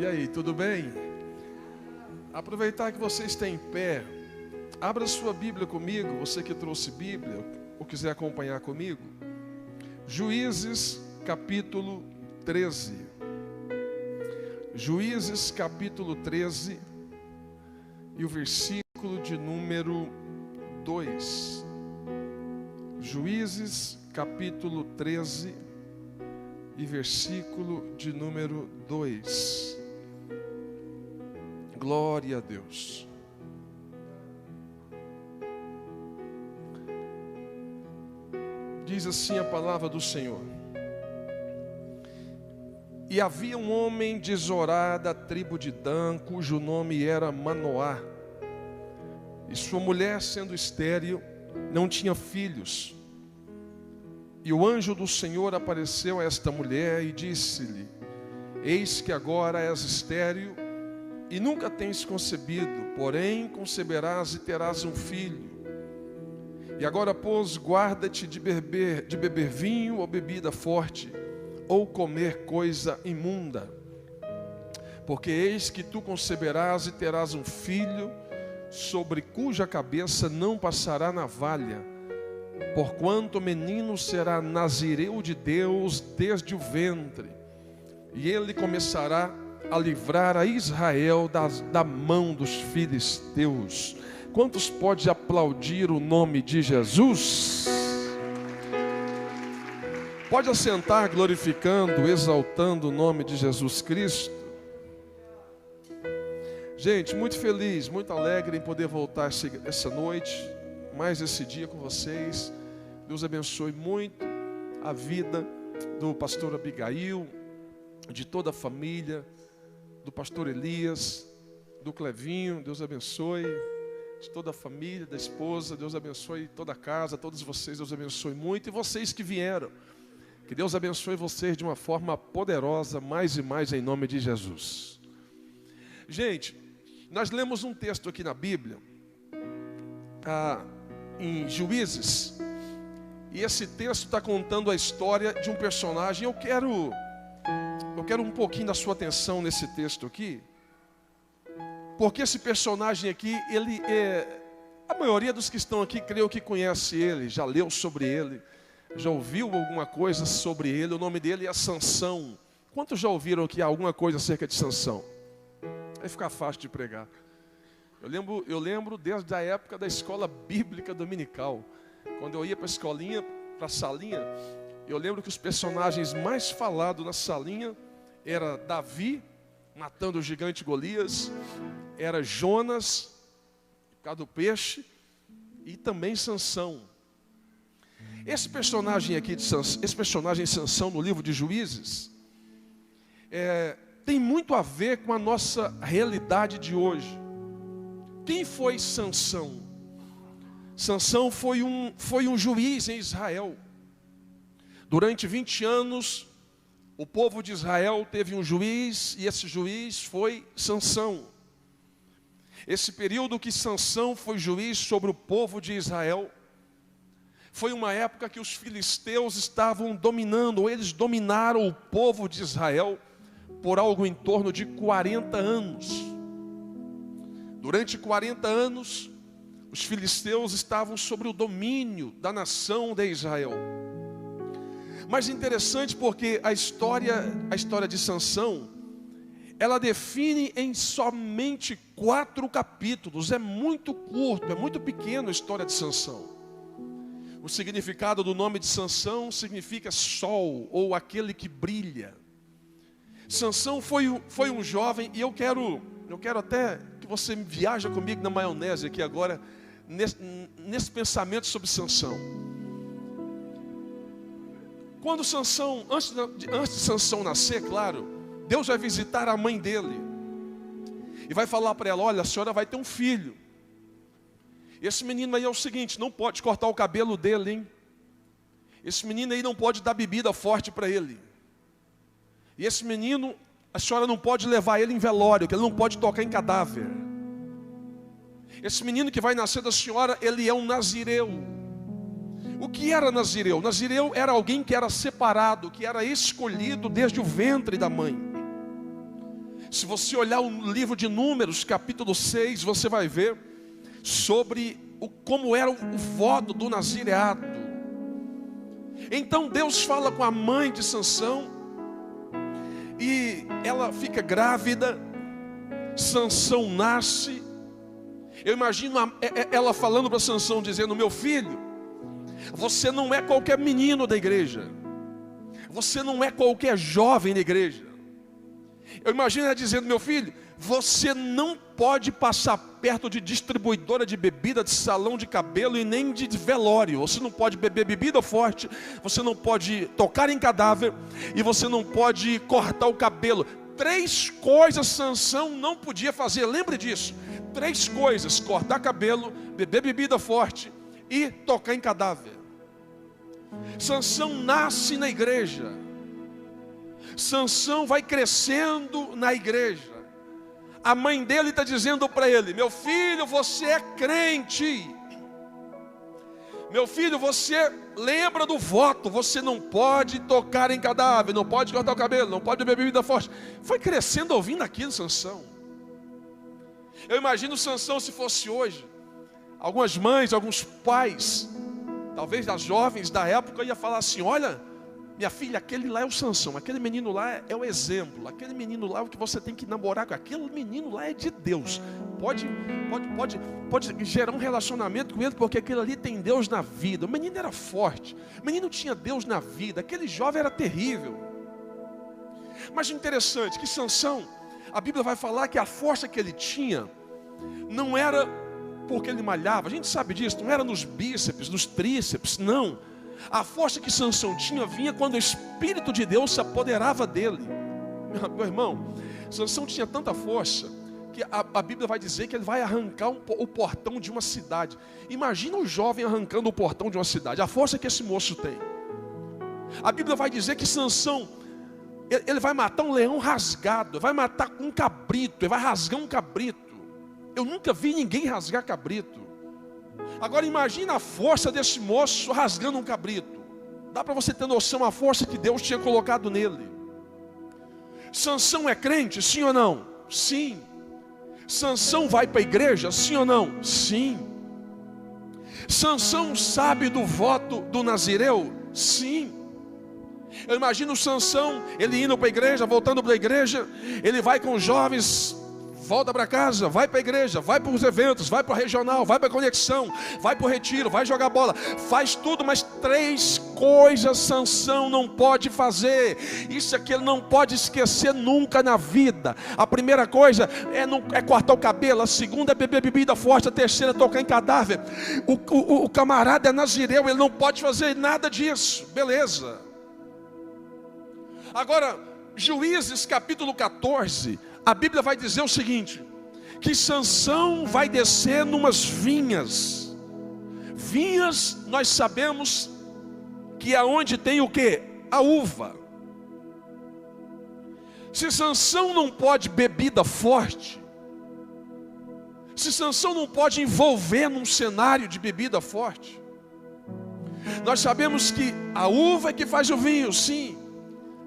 E aí, tudo bem? Aproveitar que você está em pé, abra sua Bíblia comigo, você que trouxe Bíblia, ou quiser acompanhar comigo. Juízes capítulo 13. Juízes capítulo 13 e o versículo de número 2. Juízes capítulo 13 e versículo de número 2. Glória a Deus. Diz assim a palavra do Senhor: E havia um homem de Zorá, da tribo de Dan, cujo nome era Manoá. E sua mulher, sendo estéril, não tinha filhos. E o anjo do Senhor apareceu a esta mulher e disse-lhe: Eis que agora és estéril e nunca tens concebido, porém conceberás e terás um filho. E agora, pois, guarda-te de beber vinho ou bebida forte, ou comer coisa imunda. Porque eis que tu conceberás e terás um filho, sobre cuja cabeça não passará navalha, porquanto o menino será nazireu de Deus desde o ventre, e ele começará a livrar a Israel da mão dos filisteus. Quantos pode aplaudir o nome de Jesus? Pode assentar glorificando, exaltando o nome de Jesus Cristo. Gente, muito feliz, muito alegre em poder voltar essa noite, mais esse dia com vocês. Deus abençoe muito a vida do pastor Abigail, de toda a família, do pastor Elias, do Clevinho. Deus abençoe, de toda a família, da esposa. Deus abençoe toda a casa, todos vocês. Deus abençoe muito, e vocês que vieram, que Deus abençoe vocês de uma forma poderosa, mais e mais, em nome de Jesus. Gente, nós lemos um texto aqui na Bíblia, em Juízes, e esse texto está contando a história de um personagem. Eu quero um pouquinho da sua atenção nesse texto aqui, porque esse personagem aqui, a maioria dos que estão aqui, creio que conhece ele, já leu sobre ele, já ouviu alguma coisa sobre ele. O nome dele é Sansão. Quantos já ouviram aqui alguma coisa acerca de Sansão? Vai ficar fácil de pregar. Eu lembro desde a época da escola bíblica dominical, quando eu ia para a escolinha, para a salinha, eu lembro que os personagens mais falados na salinha era Davi, matando o gigante Golias, era Jonas, por causa do peixe, e também Sansão. Esse personagem aqui, esse personagem Sansão no livro de Juízes, tem muito a ver com a nossa realidade de hoje. Quem foi Sansão? Sansão foi um juiz em Israel. Durante 20 anos, o povo de Israel teve um juiz, e esse juiz foi Sansão. Esse período que Sansão foi juiz sobre o povo de Israel, foi uma época que os filisteus estavam dominando, ou eles dominaram o povo de Israel por algo em torno de 40 anos. Durante 40 anos, os filisteus estavam sobre o domínio da nação de Israel. Mas interessante, porque a história de Sansão, ela define em somente 4 capítulos. É muito curto, é muito pequeno a história de Sansão. O significado do nome de Sansão significa sol, ou aquele que brilha. Sansão foi um jovem, e eu quero até que você viaje comigo na maionese aqui agora, nesse pensamento sobre Sansão. Quando Sansão, antes de Sansão nascer, claro, Deus vai visitar a mãe dele e vai falar para ela: olha, a senhora vai ter um filho. Esse menino aí é o seguinte, não pode cortar o cabelo dele, hein? Esse menino aí não pode dar bebida forte para ele. E esse menino, a senhora não pode levar ele em velório, que ele não pode tocar em cadáver. Esse menino que vai nascer da senhora, ele é um nazireu. O que era nazireu? Nazireu era alguém que era separado, que era escolhido desde o ventre da mãe. Se você olhar o livro de Números, capítulo 6, você vai ver sobre como era o voto do nazireado. Então Deus fala com a mãe de Sansão, e ela fica grávida. Sansão nasce. Eu imagino ela falando para Sansão, dizendo: meu filho, você não é qualquer menino da igreja, você não é qualquer jovem da igreja. Eu imagino ela dizendo: meu filho, você não pode passar perto de distribuidora de bebida, de salão de cabelo e nem de velório. Você não pode beber bebida forte, você não pode tocar em cadáver e você não pode cortar o cabelo. 3 coisas Sansão não podia fazer, lembre disso. 3 coisas: cortar cabelo, beber bebida forte e tocar em cadáver. Sansão nasce na igreja. Sansão vai crescendo na igreja. A mãe dele está dizendo para ele: meu filho, você é crente. Meu filho, você lembra do voto. Você não pode tocar em cadáver, não pode cortar o cabelo, não pode beber bebida forte. Foi crescendo ouvindo aquilo, Sansão. Eu imagino Sansão se fosse hoje. Algumas mães, alguns pais, talvez das jovens da época, ia falar assim: olha, minha filha, aquele lá é o Sansão, aquele menino lá é o exemplo, aquele menino lá é o que você tem que namorar com, aquele menino lá é de Deus. Pode gerar um relacionamento com ele, porque aquele ali tem Deus na vida. O menino era forte, o menino tinha Deus na vida, aquele jovem era terrível. Mas interessante que Sansão, a Bíblia vai falar que a força que ele tinha não era porque ele malhava. A gente sabe disso, não era nos bíceps, nos tríceps, não. A força que Sansão tinha vinha quando o Espírito de Deus se apoderava dele. Meu irmão, Sansão tinha tanta força que a Bíblia vai dizer que ele vai arrancar o portão de uma cidade. Imagina um jovem arrancando o portão de uma cidade, a força que esse moço tem. A Bíblia vai dizer que Sansão, ele vai matar um leão rasgado, vai matar um cabrito, ele vai rasgar um cabrito. Eu nunca vi ninguém rasgar cabrito. Agora imagina a força desse moço rasgando um cabrito. Dá para você ter noção a força que Deus tinha colocado nele. Sansão é crente, sim ou não? Sim. Sansão vai para a igreja, sim ou não? Sim. Sansão sabe do voto do nazireu? Sim. Eu imagino Sansão, ele indo para a igreja, voltando para a igreja, ele vai com os jovens, volta para casa, vai para a igreja, vai para os eventos, vai para o regional, vai para a conexão, vai para o retiro, vai jogar bola, faz tudo, mas 3 coisas Sansão não pode fazer. Isso aqui ele não pode esquecer nunca na vida. A primeira coisa é cortar o cabelo, a segunda é beber bebida forte, a terceira é tocar em cadáver. O camarada é nazireu, ele não pode fazer nada disso, beleza. Agora, Juízes capítulo 14, a Bíblia vai dizer o seguinte: que Sansão vai descer numas vinhas. Vinhas, nós sabemos que é onde tem o quê? A uva. Se Sansão não pode bebida forte, se Sansão não pode envolver num cenário de bebida forte, nós sabemos que a uva é que faz o vinho, sim.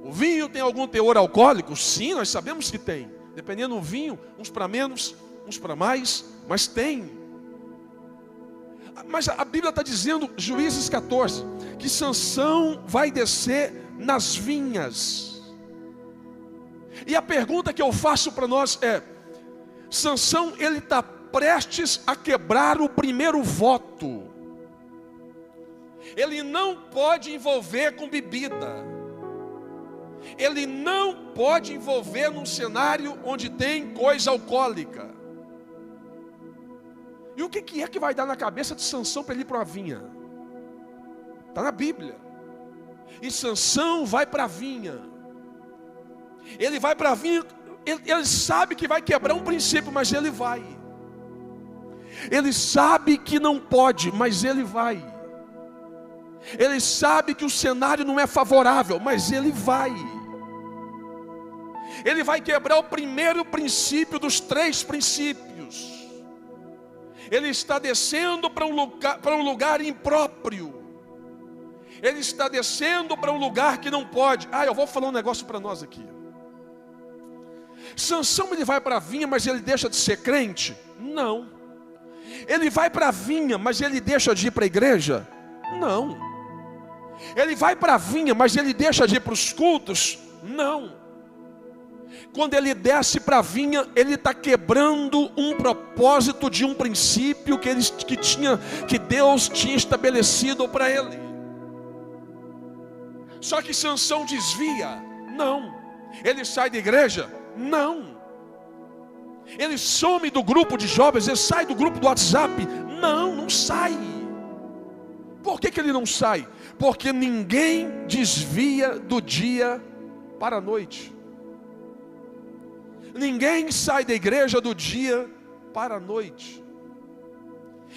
O vinho tem algum teor alcoólico? Sim, nós sabemos que tem. Dependendo do vinho, uns para menos, uns para mais, mas tem. Mas a Bíblia está dizendo, Juízes 14, que Sansão vai descer nas vinhas. E a pergunta que eu faço para nós é: Sansão, ele está prestes a quebrar o primeiro voto. Ele não pode envolver com bebida. Ele não pode envolver num cenário onde tem coisa alcoólica. E o que é que vai dar na cabeça de Sansão para ele ir para a vinha? Está na Bíblia. E Sansão vai para a vinha. Ele vai para a vinha, ele sabe que vai quebrar um princípio, mas ele vai. Ele sabe que não pode, mas ele vai. Ele sabe que o cenário não é favorável, mas ele vai. Ele vai quebrar o primeiro princípio dos 3 princípios. Ele está descendo para um lugar impróprio. Ele está descendo para um lugar que não pode. Eu vou falar um negócio para nós aqui. Sansão, ele vai para a vinha, mas ele deixa de ser crente? Não. Ele vai para a vinha, mas ele deixa de ir para a igreja? Não. Ele vai para a vinha, mas ele deixa de ir para os cultos? Não. Quando ele desce para a vinha, ele está quebrando um propósito de um princípio que Deus tinha estabelecido para ele. Só que Sansão desvia? Não. Ele sai da igreja? Não. Ele some do grupo de jovens? Ele sai do grupo do WhatsApp? Não sai. Por que ele não sai? Porque ninguém desvia do dia para a noite. Ninguém sai da igreja do dia para a noite.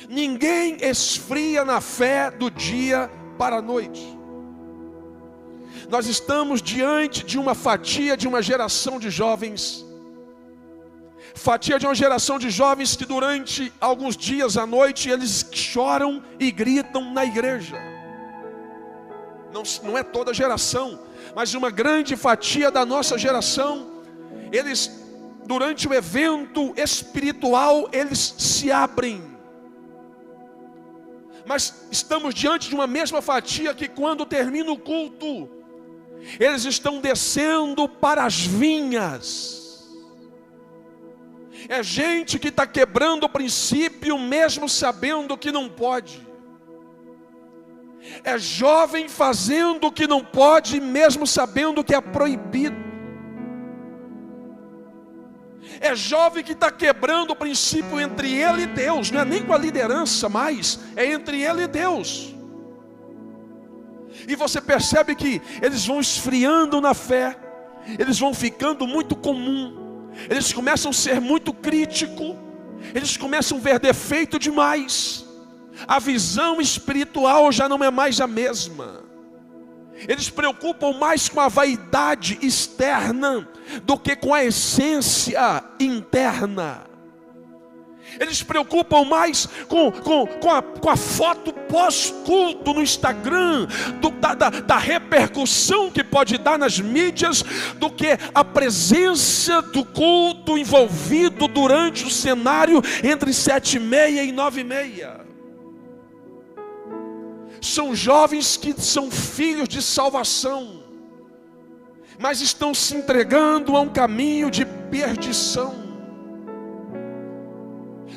Ninguém esfria na fé do dia para a noite. Nós estamos diante de uma fatia de uma geração de jovens. Fatia de uma geração de jovens que durante alguns dias à noite eles choram e gritam na igreja. Não é toda a geração, mas uma grande fatia da nossa geração. Eles, durante o evento espiritual, eles se abrem. Mas estamos diante de uma mesma fatia que quando termina o culto, eles estão descendo para as vinhas. É gente que está quebrando o princípio mesmo sabendo que não pode. É jovem fazendo o que não pode mesmo sabendo que é proibido. É jovem que está quebrando o princípio entre ele e Deus. Não é nem com a liderança mais, é entre ele e Deus. E você percebe que eles vão esfriando na fé. Eles vão ficando muito comum. Eles começam a ser muito críticos. Eles começam a ver defeito demais. A visão espiritual já não é mais a mesma. Eles se preocupam mais com a vaidade externa do que com a essência interna. Eles se preocupam mais com a foto pós-culto no Instagram, da repercussão que pode dar nas mídias, do que a presença do culto envolvido durante o cenário entre 7h30 e 9h30. São jovens que são filhos de salvação, mas estão se entregando a um caminho de perdição.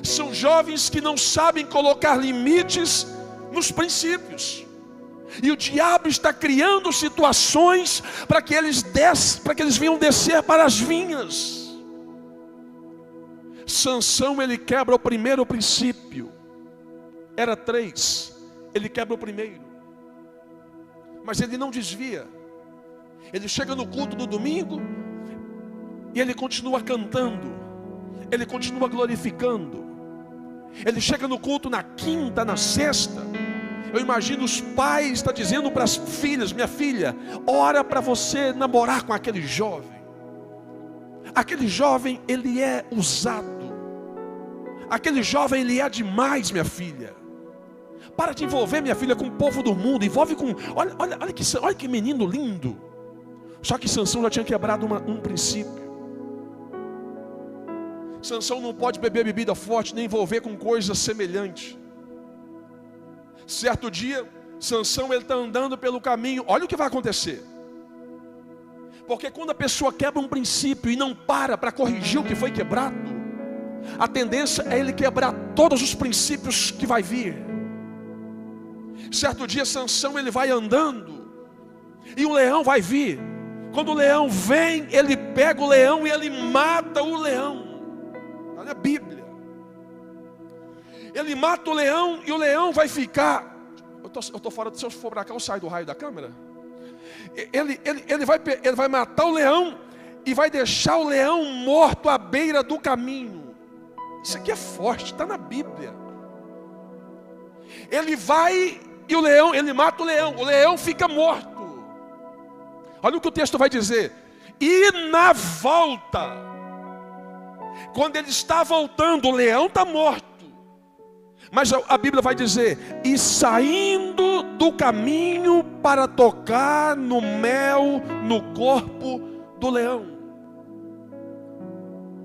São jovens que não sabem colocar limites nos princípios. E o diabo está criando situações para que eles venham descer para as vinhas. Sansão, ele quebra o primeiro princípio. Era 3. Ele quebra o primeiro. Mas ele não desvia. Ele chega no culto do domingo e ele continua cantando. Ele continua glorificando. Ele chega no culto na quinta, na sexta. Eu imagino os pais estar dizendo para as filhas: minha filha, ora para você namorar com aquele jovem. Aquele jovem, ele é usado. Aquele jovem, ele é demais, minha filha. Para de envolver, minha filha, com o povo do mundo. Envolve com... Olha que menino lindo. Só que Sansão já tinha quebrado um princípio. Sansão não pode beber bebida forte, nem envolver com coisas semelhantes. Certo dia, Sansão, ele está andando pelo caminho. Olha o que vai acontecer. Porque quando a pessoa quebra um princípio e não para corrigir o que foi quebrado, a tendência é ele quebrar todos os princípios que vai vir. Certo dia, Sansão, ele vai andando e o leão vai vir. Quando o leão vem, ele pega o leão e ele mata o leão. Olha a Bíblia. Ele mata o leão e o leão vai ficar... Eu tô fora, se eu for para cá eu saio do raio da câmera. Ele vai matar o leão e vai deixar o leão morto à beira do caminho. Isso aqui é forte, está na Bíblia. Ele vai e ele mata o leão fica morto. Olha o que o texto vai dizer. E na volta, quando ele está voltando, o leão está morto. Mas a Bíblia vai dizer: e saindo do caminho para tocar no mel no corpo do leão.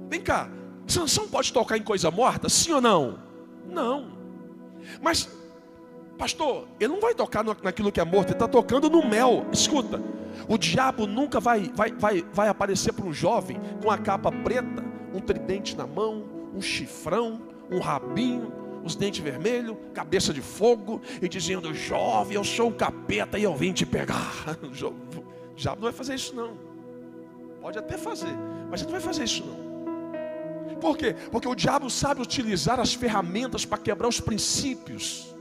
Vem cá, Sansão pode tocar em coisa morta? Sim ou não? Não. Mas, pastor, ele não vai tocar naquilo que é morto, ele está tocando no mel. Escuta, o diabo nunca vai aparecer para um jovem com a capa preta, um tridente na mão, um chifrão, um rabinho, os dentes vermelhos, cabeça de fogo, e dizendo: jovem, eu sou o capeta e eu vim te pegar. O diabo não vai fazer isso não. Pode até fazer, mas ele não vai fazer isso não. Por quê? Porque o diabo sabe utilizar as ferramentas para quebrar os princípios.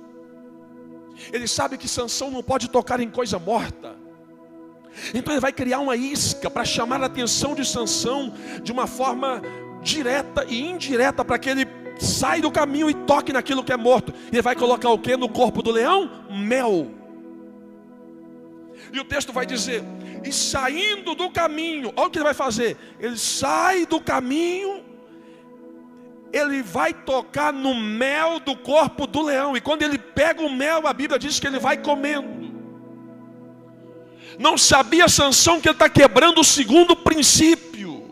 Ele sabe que Sansão não pode tocar em coisa morta. Então ele vai criar uma isca para chamar a atenção de Sansão de uma forma direta e indireta, para que ele saia do caminho e toque naquilo que é morto. Ele vai colocar o que no corpo do leão? Mel. E o texto vai dizer: e saindo do caminho, olha o que ele vai fazer. Ele sai do caminho, ele vai tocar no mel do corpo do leão. E quando ele pega o mel, a Bíblia diz que ele vai comendo. Não sabia Sansão que ele está quebrando o segundo princípio.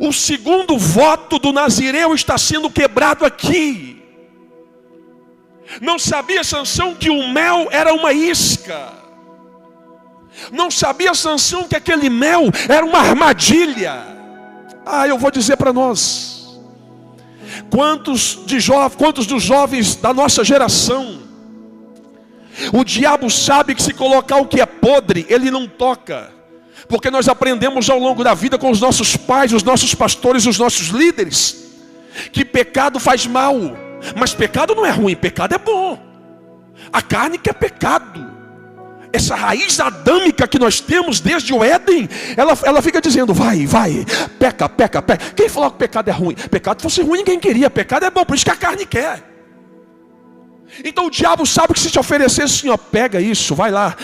O segundo voto do Nazireu está sendo quebrado aqui. Não sabia Sansão que o mel era uma isca. Não sabia Sansão que aquele mel era uma armadilha. Eu vou dizer para nós: quantos dos jovens da nossa geração, o diabo sabe que se colocar o que é podre, ele não toca. Porque nós aprendemos ao longo da vida com os nossos pais, os nossos pastores, os nossos líderes, que pecado faz mal. Mas pecado não é ruim, pecado é bom. A carne que é pecado. Essa raiz adâmica que nós temos desde o Éden, ela fica dizendo: vai, peca. Quem falou que pecado é ruim? Pecado fosse ruim ninguém queria, pecado é bom, por isso que a carne quer. Então o diabo sabe que se te oferecer assim, pega isso, vai lá,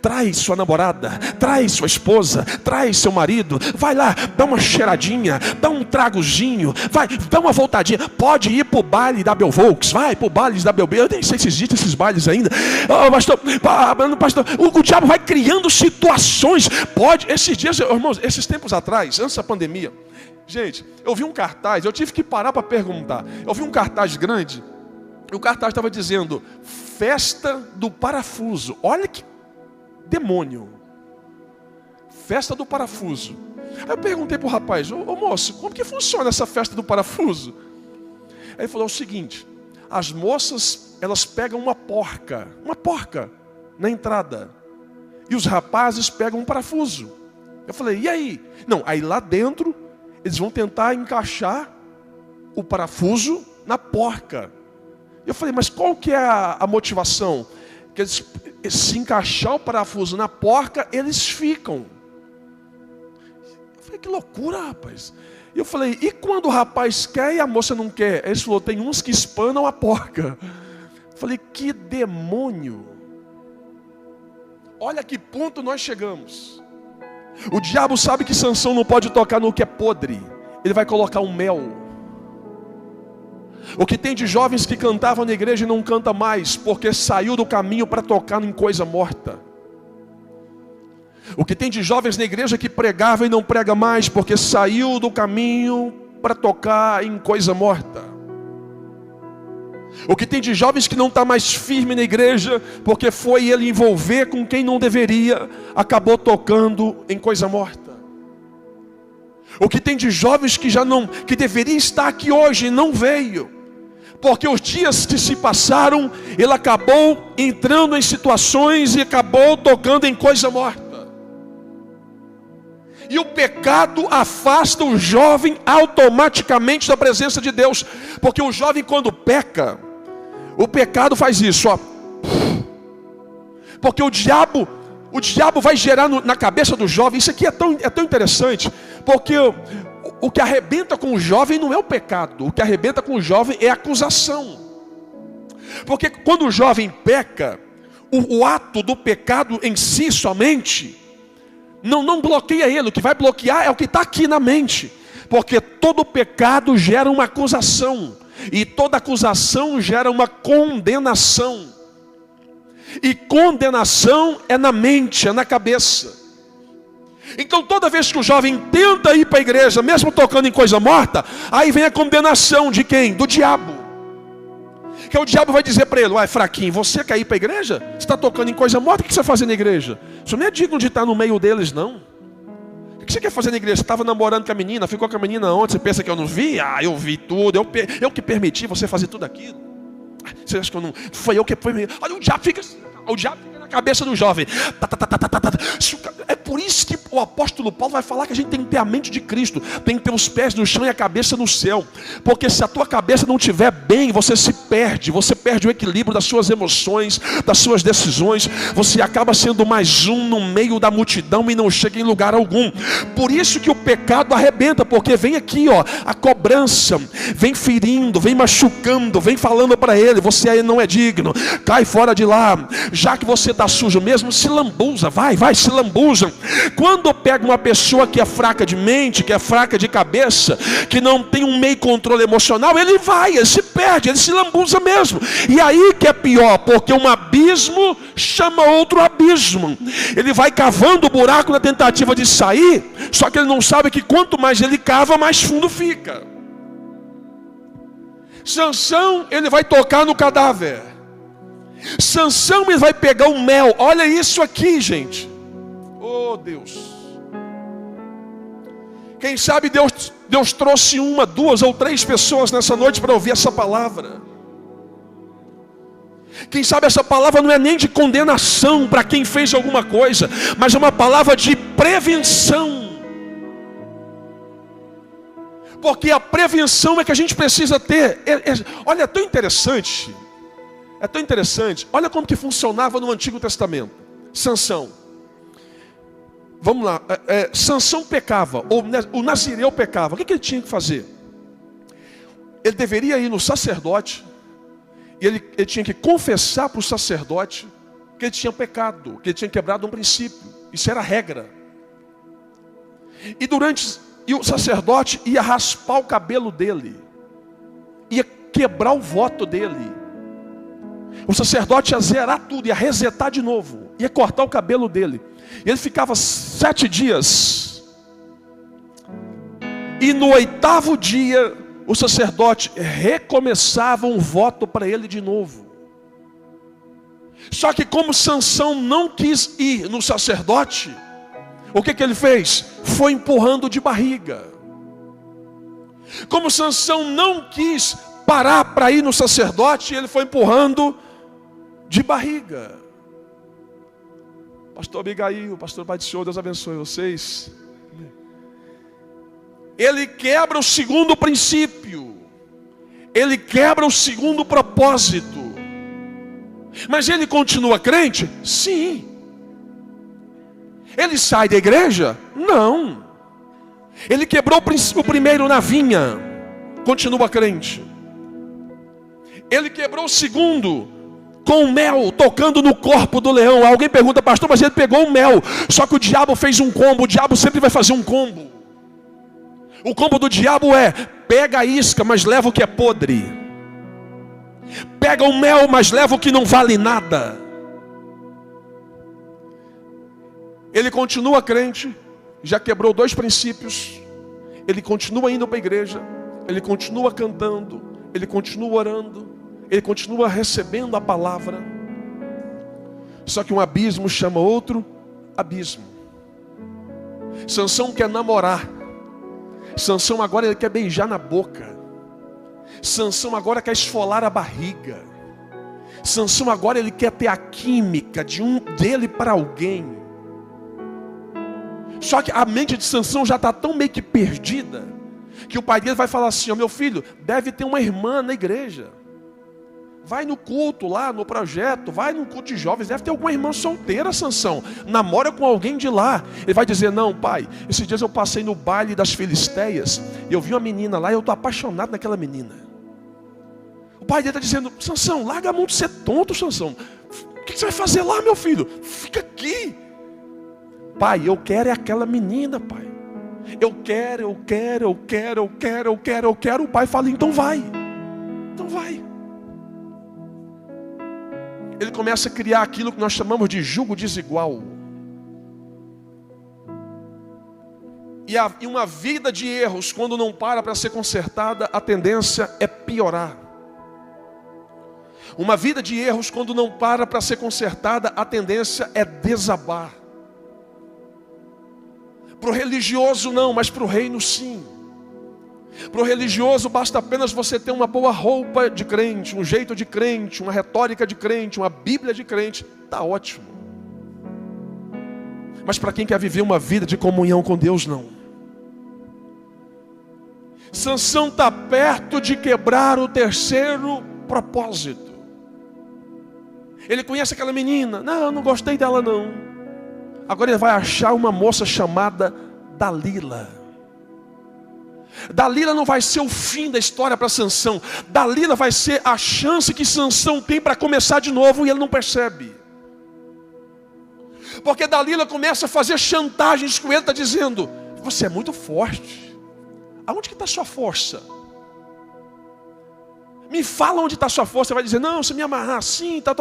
traz sua namorada, traz sua esposa, traz seu marido, vai lá, dá uma cheiradinha, dá um tragozinho, vai, dá uma voltadinha, pode ir para o baile da Belvolks, vai para o baile da Belbe, eu nem sei se existem esses bailes ainda. Pastor, o diabo vai criando situações, esses dias, irmãos, esses tempos atrás, antes da pandemia, gente, eu vi um cartaz, eu tive que parar para perguntar, eu vi um cartaz grande, e o cartaz estava dizendo: festa do parafuso. Olha que demônio, festa do parafuso. Aí eu perguntei para o rapaz: ô moço, como que funciona essa festa do parafuso? Aí ele falou o seguinte: as moças, elas pegam uma porca na entrada, e os rapazes pegam um parafuso. Eu falei: e aí? Não, aí lá dentro eles vão tentar encaixar o parafuso na porca. Eu falei: mas qual que é a motivação? Que eles, se encaixar o parafuso na porca, eles ficam. Eu falei: que loucura, rapaz. E eu falei: e quando o rapaz quer e a moça não quer? Ele falou: tem uns que espanam a porca. Eu falei: que demônio. Olha que ponto nós chegamos. O diabo sabe que Sansão não pode tocar no que é podre. Ele vai colocar um mel. O que tem de jovens que cantavam na igreja e não canta mais, porque saiu do caminho para tocar em coisa morta. O que tem de jovens na igreja que pregava e não prega mais, porque saiu do caminho para tocar em coisa morta. O que tem de jovens que não está mais firme na igreja, porque foi ele envolver com quem não deveria, acabou tocando em coisa morta. O que tem de jovens que deveria estar aqui hoje e não veio, porque os dias que se passaram, ele acabou entrando em situações e acabou tocando em coisa morta. E o pecado afasta o jovem automaticamente da presença de Deus, porque o jovem, quando peca, o pecado faz isso, porque o diabo vai gerar na cabeça do jovem. Isso aqui é tão interessante, porque o que arrebenta com o jovem não é o pecado, o que arrebenta com o jovem é a acusação. Porque quando o jovem peca, o ato do pecado em si somente não bloqueia ele. O que vai bloquear é o que está aqui na mente, porque todo pecado gera uma acusação, e toda acusação gera uma condenação, e condenação é na mente, é na cabeça. Então toda vez que o jovem tenta ir para a igreja, mesmo tocando em coisa morta, aí vem a condenação de quem? Do diabo. Que o diabo vai dizer para ele: uai, fraquinho, você quer ir para a igreja? Você está tocando em coisa morta, o que você vai fazer na igreja? Você não é digno de estar no meio deles, não. O que você quer fazer na igreja? Você estava namorando com a menina, ficou com a menina ontem, você pensa que eu não vi? Ah, eu vi tudo, eu que permiti você fazer tudo aquilo. Você acha que eu não... Foi eu que... Olha, o diabo fica na cabeça do jovem. É por isso que o apóstolo Paulo vai falar que a gente tem que ter a mente de Cristo, tem que ter os pés no chão e a cabeça no céu. Porque se a tua cabeça não estiver bem, você se perde, você perde o equilíbrio das suas emoções, das suas decisões, você acaba sendo mais um no meio da multidão e não chega em lugar algum. Por isso que o pecado arrebenta, porque vem aqui, ó, a cobrança, vem ferindo, vem machucando, vem falando para ele: você aí não é digno, cai fora de lá, já que você está sujo mesmo, se lambuza, vai, se lambuza. Quando pega uma pessoa que é fraca de mente, que é fraca de cabeça, que não tem um meio controle emocional, ele se perde, ele se lambuza mesmo. E aí que é pior, porque um abismo chama outro abismo. Ele vai cavando o buraco na tentativa de sair, só que ele não sabe que quanto mais ele cava, mais fundo fica. Sansão, ele vai tocar no cadáver. Sansão, ele vai pegar o mel. Olha isso aqui, gente. Oh, Deus. Quem sabe Deus trouxe 1, 2 ou 3 pessoas nessa noite para ouvir essa palavra. Quem sabe essa palavra não é nem de condenação para quem fez alguma coisa, mas é uma palavra de prevenção. Porque a prevenção é que a gente precisa ter. Olha, é tão interessante. É tão interessante. Olha como que funcionava no Antigo Testamento. Sansão. Vamos lá. Sansão pecava, ou o nazireu pecava. O que ele tinha que fazer? Ele deveria ir no sacerdote. E ele tinha que confessar para o sacerdote que ele tinha pecado, que ele tinha quebrado um princípio. Isso era a regra. E o sacerdote ia raspar o cabelo dele, ia quebrar o voto dele. O sacerdote ia zerar tudo, ia resetar de novo, ia cortar o cabelo dele. E ele ficava 7 dias. E no 8º dia, o sacerdote recomeçava um voto para ele de novo. Só que como Sansão não quis ir no sacerdote, o que ele fez? Foi empurrando de barriga. Como Sansão não quis parar para ir no sacerdote, ele foi empurrando de barriga. Pastor Abigail, pastor Pai do Senhor, Deus abençoe vocês. Ele quebra o 2º princípio. Ele quebra o 2º propósito. Mas ele continua crente? Sim. Ele sai da igreja? Não. Ele quebrou o primeiro na vinha. Continua crente. Ele quebrou o 2º com o mel, tocando no corpo do leão. Alguém pergunta: pastor, mas ele pegou o mel. Só que o diabo fez um combo. O diabo sempre vai fazer um combo. O combo do diabo é: pega a isca, mas leva o que é podre. Pega o mel, mas leva o que não vale nada. Ele continua crente, já quebrou 2 princípios. Ele continua indo para a igreja, ele continua cantando, ele continua orando, ele continua recebendo a palavra. Só que um abismo chama outro abismo. Sansão quer namorar. Sansão agora ele quer beijar na boca. Sansão agora quer esfolar a barriga. Sansão agora ele quer ter a química dele para alguém. Só que a mente de Sansão já está tão meio que perdida, que o pai dele vai falar assim: ó, meu filho, deve ter uma irmã na igreja. Vai no culto lá, no projeto, vai no culto de jovens, deve ter alguma irmã solteira, Sansão. Namora com alguém de lá. Ele vai dizer: não, pai, esses dias eu passei no baile das Filisteias, eu vi uma menina lá e eu estou apaixonado naquela menina. O pai dele está dizendo: Sansão, larga a mão de ser tonto, Sansão. O que você vai fazer lá, meu filho? Fica aqui. Pai, eu quero é aquela menina, pai. Eu quero. O pai fala: então vai. Então vai. Ele começa a criar aquilo que nós chamamos de jugo desigual. E uma vida de erros, quando não para ser consertada, a tendência é piorar. Uma vida de erros, quando não para ser consertada, a tendência é desabar. Para o religioso não, mas para o reino sim. Para o religioso basta apenas você ter uma boa roupa de crente, um jeito de crente, uma retórica de crente, uma Bíblia de crente, está ótimo. Mas para quem quer viver uma vida de comunhão com Deus, não. Sansão está perto de quebrar o terceiro propósito. Ele conhece aquela menina. Não gostei dela não. Agora ele vai achar uma moça chamada Dalila. Dalila não vai ser o fim da história para Sansão. Dalila vai ser a chance que Sansão tem para começar de novo e ele não percebe. Porque Dalila começa a fazer chantagens com ele, está dizendo: você é muito forte. Aonde que está a sua força? Me fala onde está a sua força. Você vai dizer: não, se me amarrar assim, tal.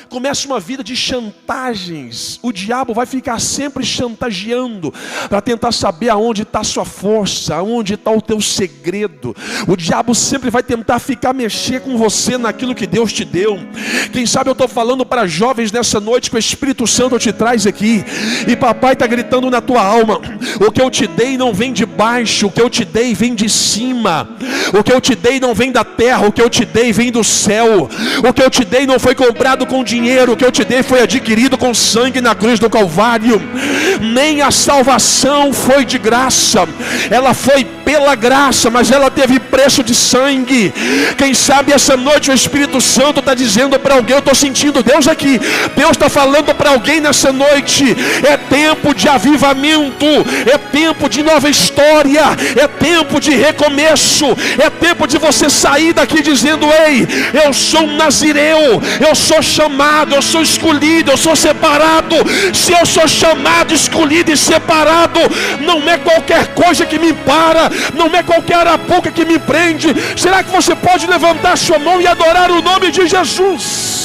Começa uma vida de chantagens. O diabo vai ficar sempre chantageando para tentar saber aonde está a sua força, aonde está o teu segredo. O diabo sempre vai tentar mexer com você naquilo que Deus te deu. Quem sabe eu estou falando para jovens nessa noite que o Espírito Santo te traz aqui. E papai está gritando na tua alma: o que eu te dei não vem de baixo, o que eu te dei vem de cima. O que eu te dei não vem da terra, o que eu te dei vem do céu. O que eu te dei não foi comprado com dinheiro, o que eu te dei foi adquirido com sangue na cruz do Calvário. Nem a salvação foi de graça, ela foi pela graça, mas ela teve preço de sangue. Quem sabe essa noite o Espírito Santo está dizendo para alguém: eu estou sentindo Deus aqui, Deus está falando para alguém nessa noite: é tempo de avivamento, é tempo de nova história, é tempo de recomeço, é tempo de você sair daqui dizendo: ei, eu sou um nazireu, eu sou chamado, eu sou escolhido, eu sou separado. Se eu sou chamado, escolhido e separado, não é qualquer coisa que me para, não é qualquer arapuca que me prende. Será que você pode levantar sua mão e adorar o nome de Jesus?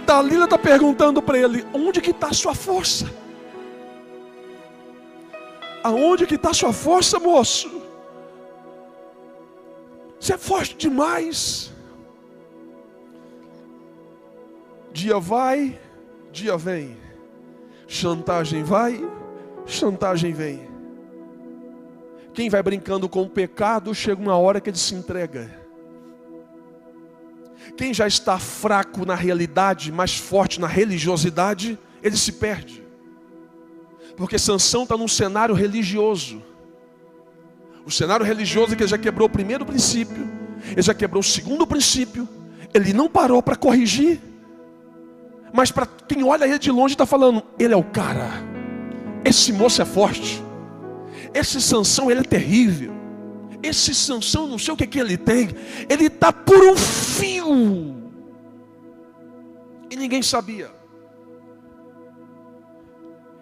Dalila está perguntando para ele: onde que está a sua força? Aonde que está a sua força, moço? Você é forte demais. Dia vai, dia vem. Chantagem vai, chantagem vem. Quem vai brincando com o pecado, chega uma hora que ele se entrega. Quem já está fraco na realidade, mais forte na religiosidade, ele se perde. Porque Sansão está num cenário religioso. O cenário religioso é que ele já quebrou o primeiro princípio, ele já quebrou o segundo princípio, ele não parou para corrigir. Mas para quem olha ele de longe está falando: ele é o cara, esse moço é forte, esse Sansão ele é terrível, esse Sansão não sei o que ele tem, ele está por um fio. E ninguém sabia.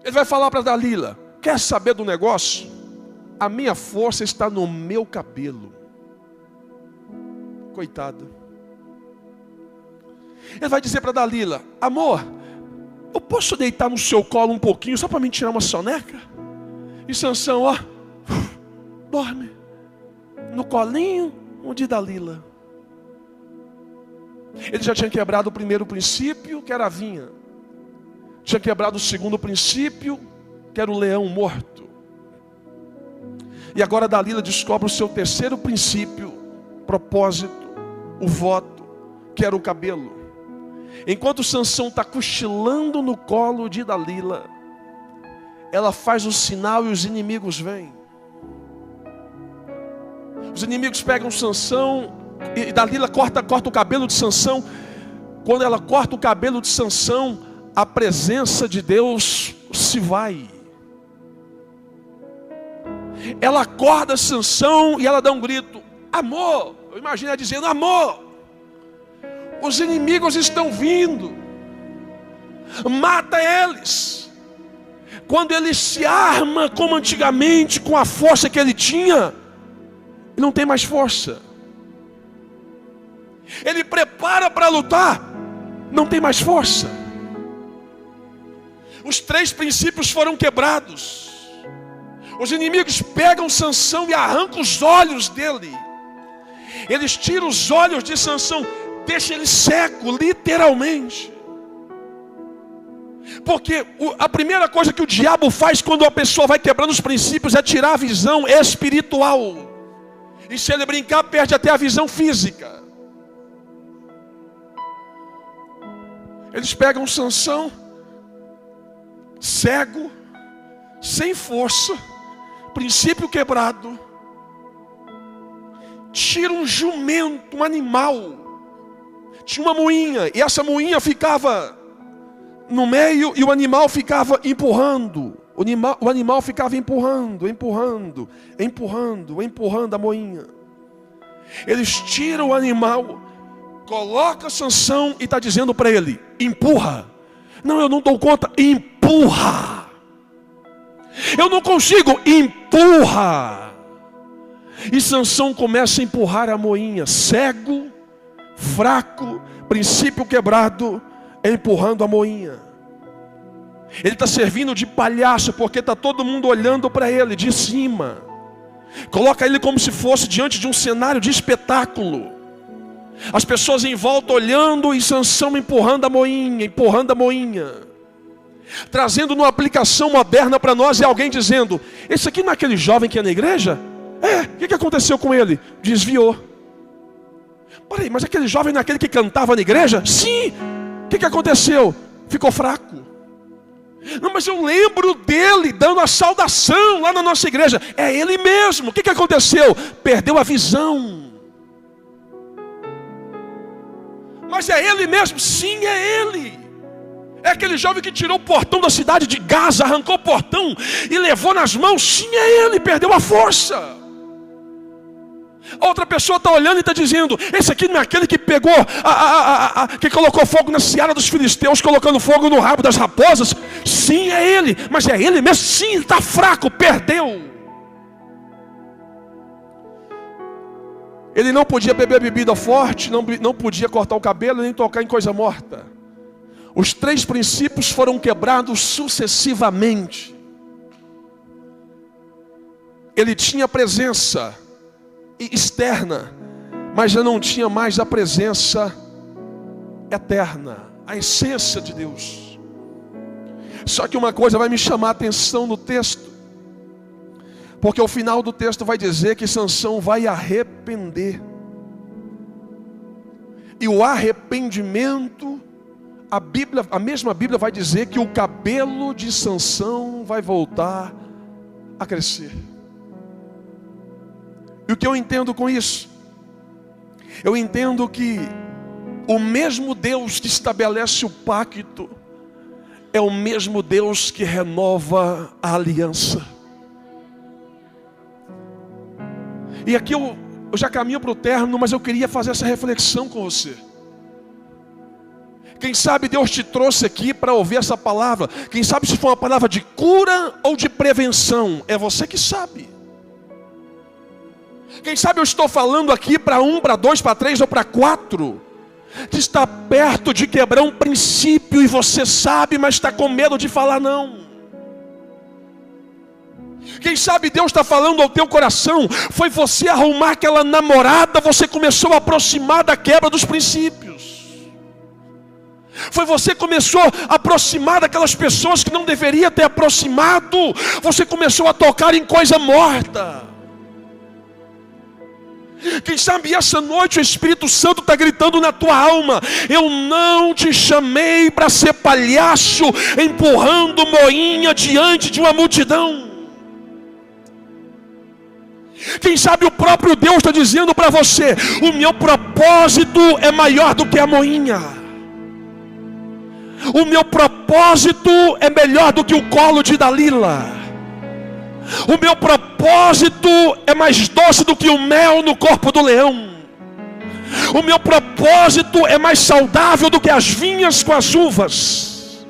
Ele vai falar para Dalila: quer saber do negócio? A minha força está no meu cabelo. Coitado. Ele vai dizer para Dalila: amor, eu posso deitar no seu colo um pouquinho só para me tirar uma soneca? E Sansão, ó, dorme no colinho de Dalila. Ele já tinha quebrado o primeiro princípio, que era a vinha. Tinha quebrado o segundo princípio, que era o leão morto. E agora Dalila descobre o seu terceiro princípio, propósito, o voto, que era o cabelo. Enquanto Sansão está cochilando no colo de Dalila, ela faz o sinal e os inimigos vêm. Os inimigos pegam Sansão e Dalila corta o cabelo de Sansão. Quando ela corta o cabelo de Sansão, a presença de Deus se vai. Ela acorda Sansão e ela dá um grito: amor. Eu imagino ela dizendo: amor, os inimigos estão vindo, mata eles. Quando ele se arma como antigamente, com a força que ele tinha, ele não tem mais força. Ele prepara para lutar, não tem mais força. Os 3 princípios foram quebrados. Os inimigos pegam Sansão e arrancam os olhos dele. Eles tiram os olhos de Sansão, deixam ele cego, literalmente. Porque a primeira coisa que o diabo faz quando a pessoa vai quebrando os princípios é tirar a visão espiritual. E se ele brincar, perde até a visão física. Eles pegam Sansão, cego, sem força, princípio quebrado. Tiram um jumento, um animal. Tinha uma moinha, e essa moinha ficava no meio e o animal ficava empurrando. O animal ficava empurrando a moinha. Eles tiram o animal, coloca Sansão e está dizendo para ele: empurra. Não, eu não dou conta. Empurra. Eu não consigo. Empurra. E Sansão começa a empurrar a moinha, cego, fraco, princípio quebrado, empurrando a moinha. Ele está servindo de palhaço, porque está todo mundo olhando para ele de cima. Coloca ele como se fosse diante de um cenário de espetáculo. As pessoas em volta olhando e Sansão empurrando a moinha. Trazendo numa aplicação moderna para nós, é alguém dizendo: esse aqui não é aquele jovem que é na igreja? O que aconteceu com ele? Desviou. Peraí, mas aquele jovem não é aquele que cantava na igreja? Sim. O que aconteceu? Ficou fraco. Não, mas eu lembro dele dando a saudação lá na nossa igreja. É ele mesmo. O que aconteceu? Perdeu a visão. Mas é ele mesmo? Sim, é ele. É aquele jovem que tirou o portão da cidade de Gaza, arrancou o portão e levou nas mãos. Sim, é ele. Perdeu a força. Outra pessoa está olhando e está dizendo: esse aqui não é aquele que pegou, que colocou fogo na seara dos filisteus, colocando fogo no rabo das raposas? Sim, é ele. Mas é ele mesmo? Sim, ele está fraco, perdeu. Ele não podia beber bebida forte, não podia cortar o cabelo, nem tocar em coisa morta. Os 3 princípios foram quebrados sucessivamente. Ele tinha presença externa, mas já não tinha mais a presença eterna, a essência de Deus. Só que uma coisa vai me chamar a atenção no texto, porque o final do texto vai dizer que Sansão vai arrepender. E o arrependimento, a mesma Bíblia vai dizer que o cabelo de Sansão vai voltar a crescer. E o que eu entendo com isso? Eu entendo que o mesmo Deus que estabelece o pacto é o mesmo Deus que renova a aliança. E aqui eu já caminho para o término, mas eu queria fazer essa reflexão com você. Quem sabe Deus te trouxe aqui para ouvir essa palavra. Quem sabe se foi uma palavra de cura ou de prevenção. É você que sabe. Quem sabe eu estou falando aqui para 1, para 2, para 3 ou para 4, que está perto de quebrar um princípio e você sabe, mas está com medo de falar não. Quem sabe Deus está falando ao teu coração, foi você arrumar aquela namorada, você começou a aproximar da quebra dos princípios. Foi você que começou a aproximar daquelas pessoas que não deveria ter aproximado. Você começou a tocar em coisa morta. Quem sabe essa noite o Espírito Santo está gritando na tua alma: eu não te chamei para ser palhaço, empurrando moinha diante de uma multidão. Quem sabe o próprio Deus está dizendo para você: o meu propósito é maior do que a moinha. O meu propósito é melhor do que o colo de Dalila. O meu propósito é mais doce do que o mel no corpo do leão. O meu propósito é mais saudável do que as vinhas com as uvas.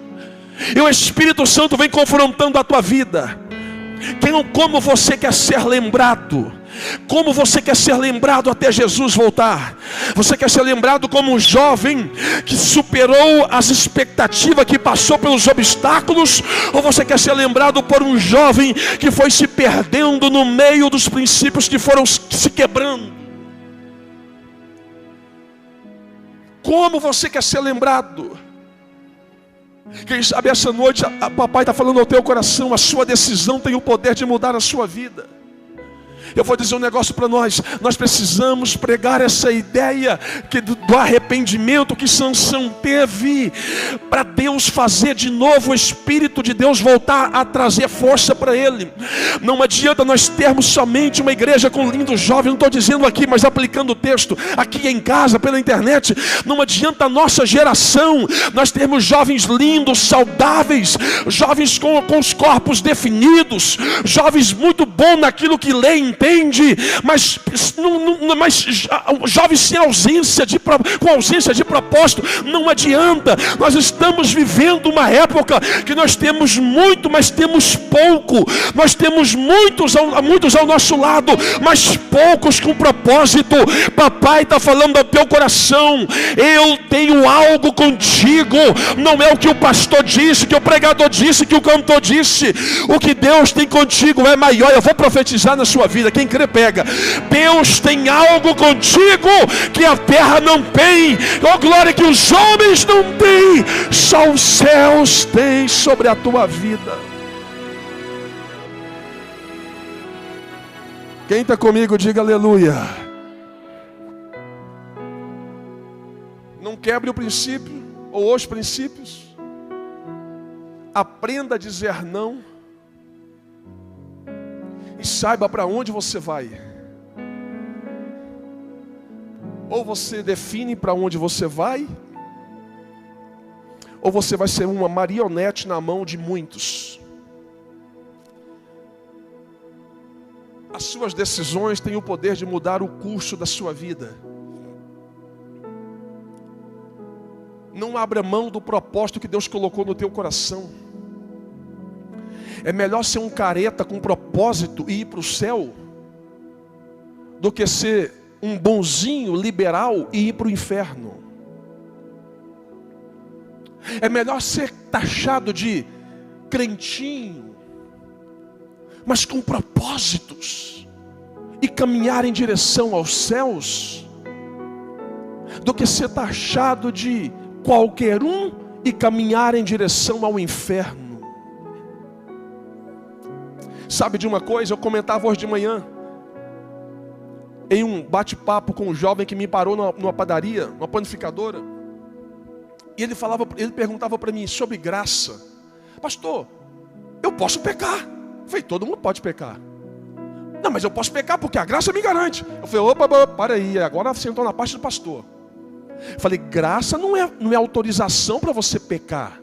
E o Espírito Santo vem confrontando a tua vida. Como você quer ser lembrado? Como você quer ser lembrado até Jesus voltar? Você quer ser lembrado como um jovem que superou as expectativas, que passou pelos obstáculos? Ou você quer ser lembrado por um jovem que foi se perdendo no meio dos princípios que foram se quebrando? Como você quer ser lembrado? Quem sabe essa noite a papai está falando ao teu coração: a sua decisão tem o poder de mudar a sua vida. Eu vou dizer um negócio para nós. Nós precisamos pregar essa ideia do arrependimento que Sansão teve, para Deus fazer de novo, o Espírito de Deus voltar a trazer força para ele. Não adianta nós termos somente uma igreja com lindos jovens. Não estou dizendo aqui, mas aplicando o texto aqui em casa, pela internet. Não adianta a nossa geração nós termos jovens lindos, saudáveis, jovens com os corpos definidos, jovens muito bons naquilo que lê e entende, mas jovens sem com ausência de propósito. Não adianta. Nós estamos vivendo uma época que nós temos muito, mas temos pouco. Nós temos muitos ao nosso lado, mas poucos com propósito. Papai está falando ao teu coração: eu tenho algo contigo. Não é o que o pastor disse, que o pregador disse, que o cantor disse. O que Deus tem contigo é maior. Eu vou profetizar na sua vida. Quem crê, pega. Deus tem algo contigo que a terra não tem. Oh glória, que os homens não têm, só os céus têm sobre a tua vida. Quem está comigo, diga aleluia. Não quebre o princípio ou os princípios. Aprenda a dizer não. E saiba para onde você vai. Ou você define para onde você vai, ou você vai ser uma marionete na mão de muitos. As suas decisões têm o poder de mudar o curso da sua vida. Não abra mão do propósito que Deus colocou no teu coração. É melhor ser um careta com propósito e ir para o céu, do que ser um bonzinho liberal e ir para o inferno. É melhor ser taxado de crentinho, mas com propósitos, e caminhar em direção aos céus, do que ser taxado de qualquer um e caminhar em direção ao inferno. Sabe de uma coisa? Eu comentava hoje de manhã, em um bate-papo com um jovem que me parou numa padaria, numa panificadora, e ele perguntava para mim sobre graça. Pastor, eu posso pecar? Eu falei, todo mundo pode pecar. Não, mas eu posso pecar porque a graça me garante. Eu falei, opa, para aí, agora você entrou na parte do pastor. Eu falei, graça não é autorização para você pecar.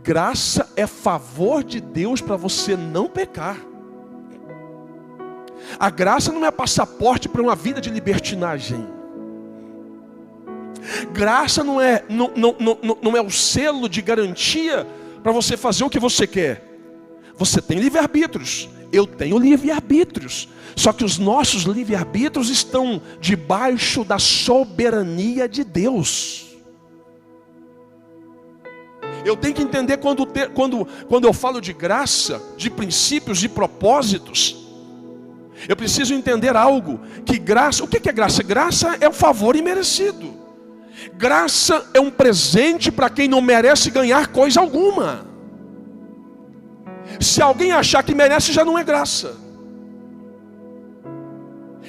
Graça é favor de Deus para você não pecar. A graça não é passaporte para uma vida de libertinagem. Graça não é o selo de garantia para você fazer o que você quer. Você tem livre-arbítrios, eu tenho livre-arbítrios. Só que os nossos livre-arbítrios estão debaixo da soberania de Deus. Eu tenho que entender quando eu falo de graça, de princípios, de propósitos. Eu preciso entender algo, que graça, o que é graça? Graça é um favor imerecido. Graça é um presente para quem não merece ganhar coisa alguma. Se alguém achar que merece, já não é graça.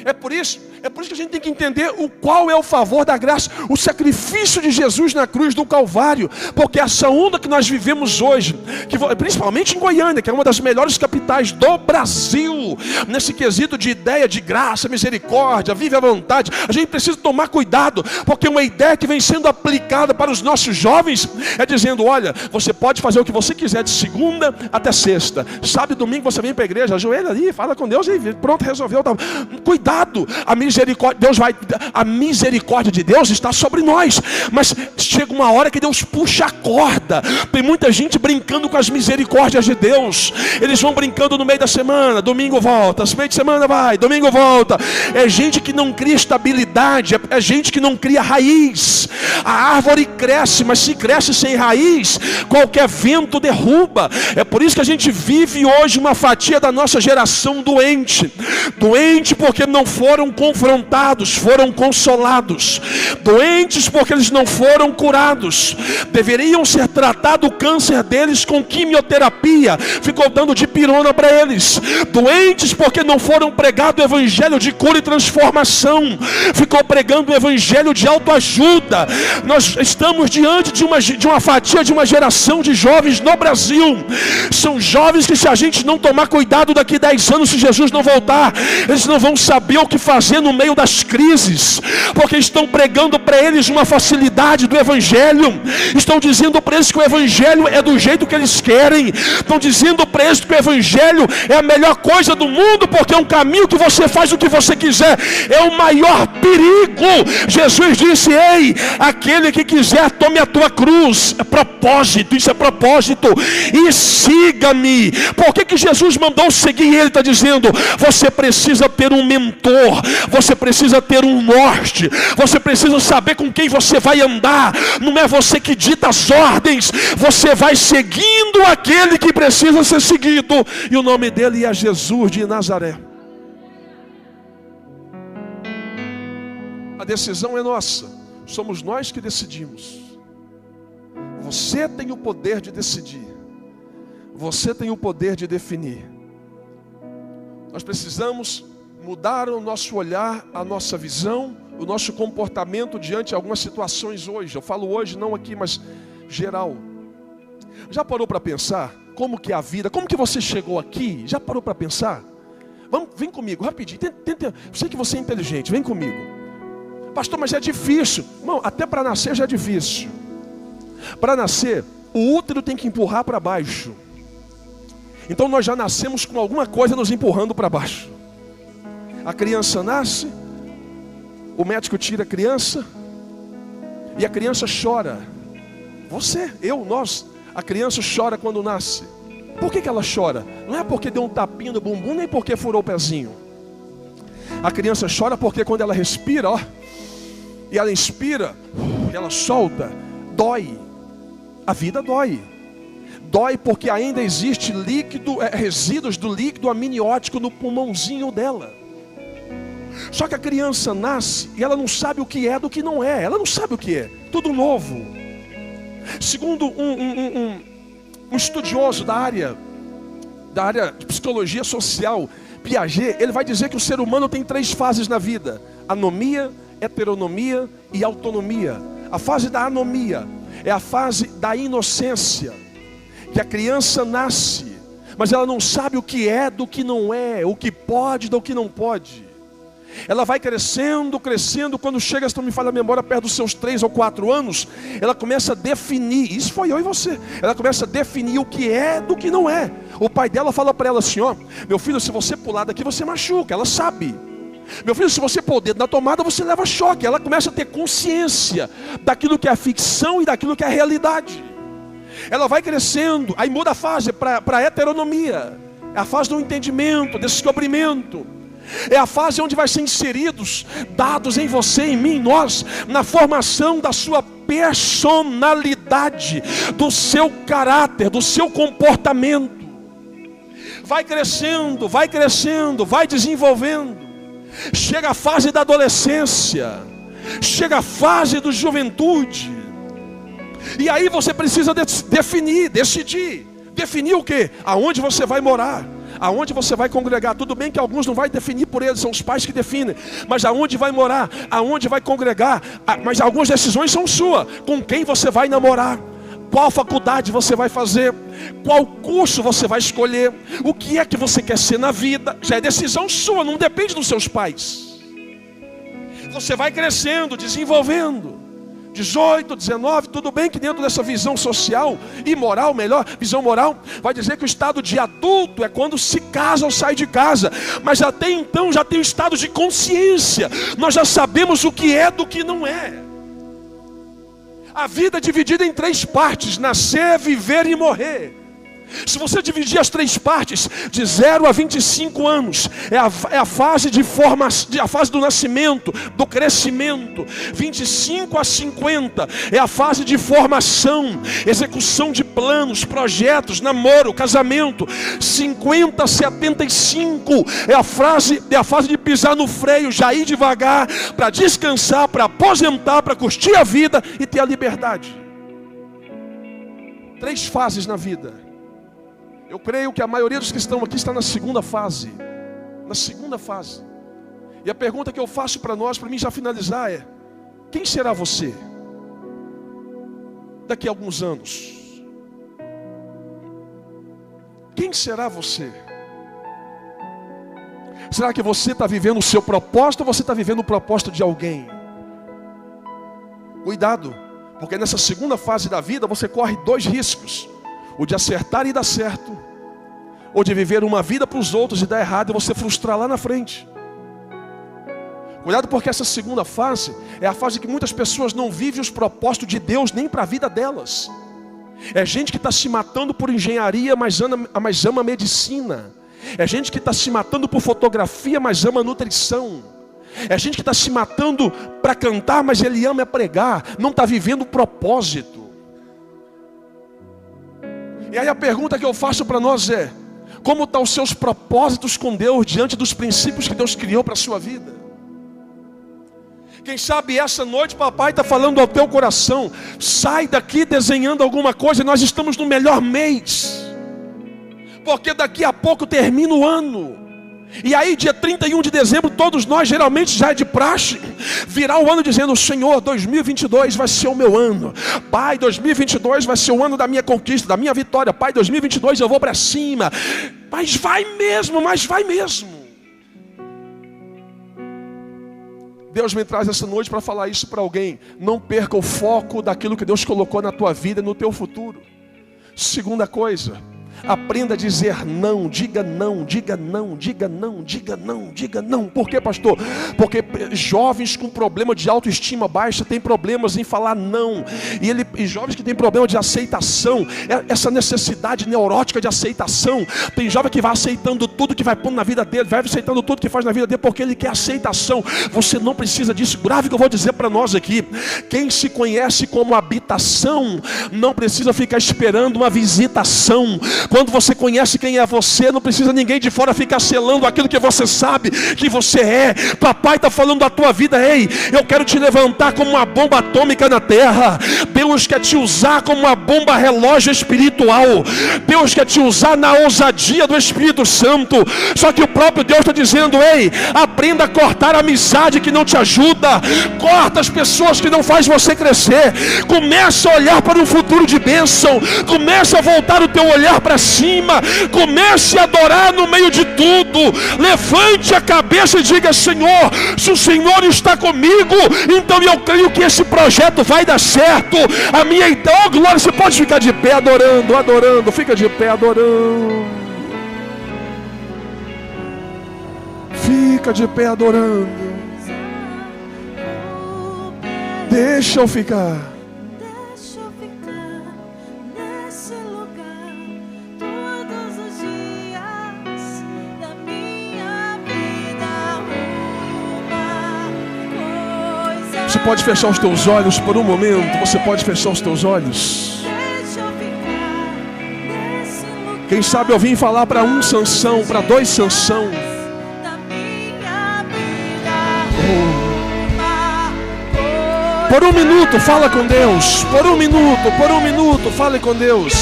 É por isso que a gente tem que entender qual é o favor da graça, o sacrifício de Jesus na cruz do Calvário. Porque essa onda que nós vivemos hoje, principalmente em Goiânia, que é uma das melhores capitais do Brasil, nesse quesito de ideia de graça, misericórdia, vive à vontade, a gente precisa tomar cuidado, porque uma ideia que vem sendo aplicada para os nossos jovens é dizendo, olha, você pode fazer o que você quiser de segunda até sexta, sábado e domingo você vem para a igreja, ajoelha ali, fala com Deus e pronto, resolveu. Cuidado, a misericórdia misericórdia, a misericórdia de Deus está sobre nós. Mas chega uma hora que Deus puxa a corda. Tem muita gente brincando com as misericórdias de Deus. Eles vão brincando no meio da semana, domingo volta, meio de semana vai, domingo volta. É gente que não cria estabilidade, é gente que não cria raiz. A árvore cresce, mas se cresce sem raiz, qualquer vento derruba. É por isso que a gente vive hoje uma fatia da nossa geração doente. Doente porque não foram confrontados, foram consolados. Doentes porque eles não foram curados. Deveriam ser tratado o câncer deles com quimioterapia, ficou dando dipirona para eles. Doentes porque não foram pregado o evangelho de cura e transformação, ficou pregando o evangelho de autoajuda. Nós estamos diante de uma fatia de uma geração de jovens no Brasil. São jovens que, se a gente não tomar cuidado, daqui 10 anos, se Jesus não voltar, eles não vão saber o que fazer no meio das crises, porque estão pregando para eles uma facilidade do evangelho. Estão dizendo para eles que o evangelho é do jeito que eles querem. Estão dizendo para eles que o evangelho é a melhor coisa do mundo, porque é um caminho que você faz o que você quiser. É o maior perigo. Jesus disse: ei, aquele que quiser, tome a tua cruz. É propósito, isso é propósito. E siga-me. Por que Jesus mandou seguir? Ele está dizendo: você precisa ter um mentor, você precisa ter um norte, você precisa saber com quem você vai andar. Não é você que dita as ordens, você vai seguindo aquele que precisa ser seguido, e o nome dele é Jesus de Nazaré. A decisão é nossa, somos nós que decidimos. Você tem o poder de decidir, você tem o poder de definir. Nós precisamos mudar o nosso olhar, a nossa visão, o nosso comportamento diante de algumas situações hoje. Eu falo hoje, não aqui, mas geral. Já parou para pensar como que é a vida? Como que você chegou aqui? Já parou para pensar? Vem comigo, rapidinho. Tenta, sei que você é inteligente, vem comigo. Pastor, mas é difícil. Não, até para nascer já é difícil. Para nascer, o útero tem que empurrar para baixo. Então nós já nascemos com alguma coisa nos empurrando para baixo. A criança nasce, o médico tira a criança, e a criança chora. Você, eu, nós. A criança chora quando nasce. Por que ela chora? Não é porque deu um tapinha no bumbum, nem porque furou o pezinho. A criança chora porque quando ela respira, ó, e ela inspira, ela solta, dói. A vida dói. Dói porque ainda existe líquido, resíduos do líquido amniótico no pulmãozinho dela. Só que a criança nasce e ela não sabe o que é do que não é. Ela não sabe o que é. Tudo novo. Segundo um estudioso da área de psicologia social, Piaget, ele vai dizer que o ser humano tem 3 fases na vida: anomia, heteronomia e autonomia. A fase da anomia é a fase da inocência, que a criança nasce, mas ela não sabe o que é do que não é, o que pode do que não pode. Ela vai crescendo, quando chega, se não me falha a memória, perto dos seus 3 ou 4 anos, ela começa a definir, isso foi eu e você, ela começa a definir o que é do que não é. O pai dela fala para ela assim, ó, meu filho, se você pular daqui você machuca, ela sabe. Meu filho, se você pôr o dedo na tomada você leva choque. Ela começa a ter consciência daquilo que é ficção e daquilo que é realidade. Ela vai crescendo, aí muda a fase para a heteronomia, é a fase do entendimento, descobrimento. É a fase onde vai ser inseridos dados em você, em mim, em nós, na formação da sua personalidade, do seu caráter, do seu comportamento. Vai crescendo, vai desenvolvendo. Chega a fase da adolescência, chega a fase da juventude. E aí você precisa decidir o quê? Aonde você vai morar, aonde você vai congregar. Tudo bem que alguns não vai definir por eles, são os pais que definem. Mas aonde vai morar, aonde vai congregar. Mas algumas decisões são suas. Com quem você vai namorar, qual faculdade você vai fazer, qual curso você vai escolher, o que é que você quer ser na vida. Já é decisão sua, não depende dos seus pais. Você vai crescendo, desenvolvendo. 18, 19, tudo bem que dentro dessa visão social e moral, melhor, visão moral, vai dizer que o estado de adulto é quando se casa ou sai de casa. Mas até então já tem o estado de consciência. Nós já sabemos o que é do que não é. A vida é dividida em 3 partes: nascer, viver e morrer. Se você dividir as 3 partes, de 0 a 25 anos, é a fase de formação, a fase do nascimento, do crescimento. 25 a 50 é a fase de formação, execução de planos, projetos, namoro, casamento. 50 a 75 é a fase de pisar no freio, já ir devagar, para descansar, para aposentar, para curtir a vida e ter a liberdade. 3 fases na vida. Eu creio que a maioria dos que estão aqui está na segunda fase. Na segunda fase. E a pergunta que eu faço para nós, para mim já finalizar, é: quem será você daqui a alguns anos? Quem será você? Será que você está vivendo o seu propósito ou você está vivendo o propósito de alguém? Cuidado, porque nessa segunda fase da vida você corre 2 riscos: o de acertar e dar certo, ou de viver uma vida para os outros e dar errado e você frustrar lá na frente. Cuidado, porque essa segunda fase é a fase que muitas pessoas não vivem os propósitos de Deus nem para a vida delas. É gente que está se matando por engenharia, mas ama medicina. É gente que está se matando por fotografia, mas ama nutrição. É gente que está se matando para cantar, mas ele ama pregar. Não está vivendo o propósito. E aí a pergunta que eu faço para nós é: como estão os seus propósitos com Deus diante dos princípios que Deus criou para a sua vida? Quem sabe essa noite papai está falando ao teu coração: sai daqui desenhando alguma coisa. Nós estamos no melhor mês, porque daqui a pouco termina o ano. E aí dia 31 de dezembro, todos nós, geralmente já é de praxe, virar o ano dizendo: Senhor, 2022 vai ser o meu ano. Pai, 2022 vai ser o ano da minha conquista, da minha vitória. Pai, 2022 eu vou para cima. Mas vai mesmo, mas vai mesmo. Deus me traz essa noite para falar isso para alguém: não perca o foco daquilo que Deus colocou na tua vida e no teu futuro. Segunda coisa: aprenda a dizer não. Diga não, diga não, diga não, diga não, diga não. Por quê, pastor? Porque jovens com problema de autoestima baixa têm problemas em falar não. E jovens que têm problema de aceitação, essa necessidade neurótica de aceitação. Tem jovem que vai aceitando tudo que vai pondo na vida dele, vai aceitando tudo que faz na vida dele, porque ele quer aceitação. Você não precisa disso. Grave que eu vou dizer para nós aqui: quem se conhece como habitação não precisa ficar esperando uma visitação. Quando você conhece quem é você, não precisa ninguém de fora ficar selando aquilo que você sabe que você é. Papai está falando da tua vida: ei, eu quero te levantar como uma bomba atômica na terra. Deus quer te usar como uma bomba relógio espiritual. Deus quer te usar na ousadia do Espírito Santo. Só que o próprio Deus está dizendo: ei, aprenda a cortar a amizade que não te ajuda. Corta as pessoas que não faz você crescer. Começa a olhar para um futuro de bênção. Começa a voltar o teu olhar para cima. Comece a adorar no meio de tudo. Levante a cabeça e diga: Senhor, se o Senhor está comigo, então eu creio que esse projeto vai dar certo. A minha ideia, oh glória, você pode ficar de pé adorando, adorando. Fica de pé adorando. Fica de pé adorando. Deixa eu ficar. Você pode fechar os teus olhos por um momento. Você pode fechar os teus olhos. Quem sabe eu vim falar para um Sansão, para 2 Sansão. Por um minuto, fala com Deus. Por um minuto, fale com Deus.